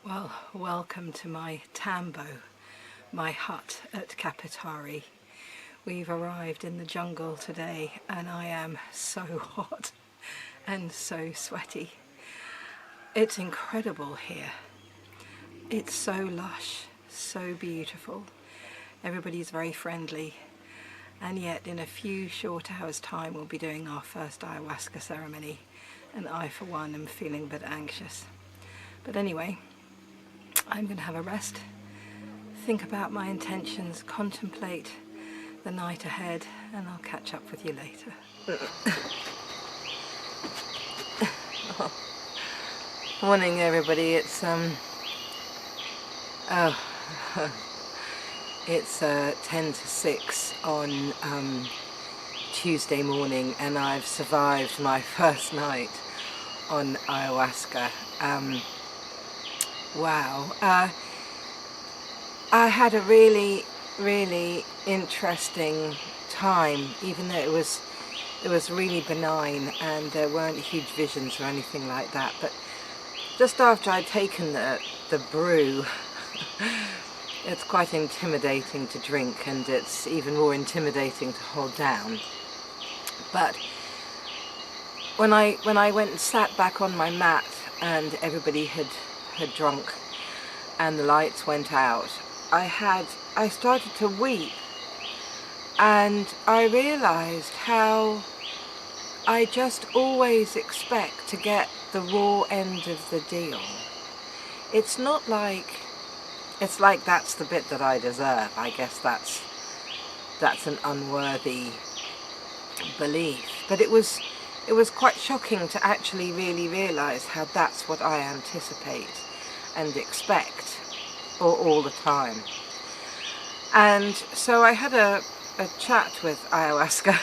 Well, welcome to my tambo, my hut at Kapitari. We've arrived in the jungle today and I am so hot and so sweaty. It's incredible here. It's so lush, so beautiful. Everybody's very friendly, and yet in a few short hours' time we'll be doing our first ayahuasca ceremony, and I for one am feeling a bit anxious. But anyway, I'm going to have a rest, think about my intentions, contemplate the night ahead, and I'll catch up with you later. Morning everybody, it's 10 to 6 on Tuesday morning, and I've survived my first night on ayahuasca. Wow. I had a really interesting time, even though it was really benign and there weren't huge visions or anything like that. But just after I'd taken the brew, it's quite intimidating to drink, and it's even more intimidating to hold down. But when I went and sat back on my mat and everybody had drunk and the lights went out, I started to weep, and I realized how I just always expect to get the raw end of the deal. It's not like, it's like that's the bit that I deserve. I guess that's an unworthy belief. But it was quite shocking to actually really realize how that's what I anticipate and expect all the time. And so I had a chat with ayahuasca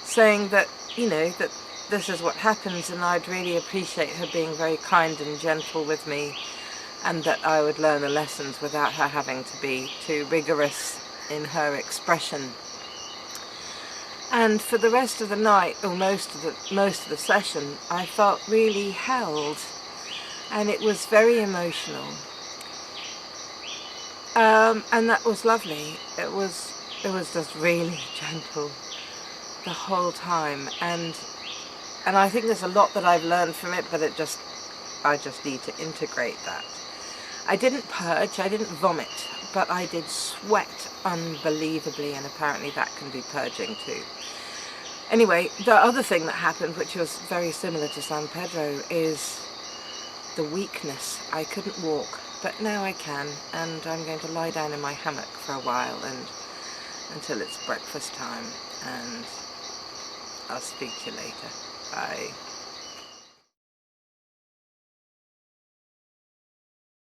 saying that, you know, that this is what happens, and I'd really appreciate her being very kind and gentle with me, and that I would learn the lessons without her having to be too rigorous in her expression. And for the rest of the night, or most of the session, I felt really held, and it was very emotional. And that was lovely. It was just really gentle the whole time, and I think there's a lot that I've learned from it, but I just need to integrate that. I didn't purge, I didn't vomit, but I did sweat unbelievably, and apparently that can be purging too. Anyway, the other thing that happened, which was very similar to San Pedro, is the weakness. I couldn't walk, but now I can, and I'm going to lie down in my hammock for a while and until it's breakfast time, and I'll speak to you later. Bye.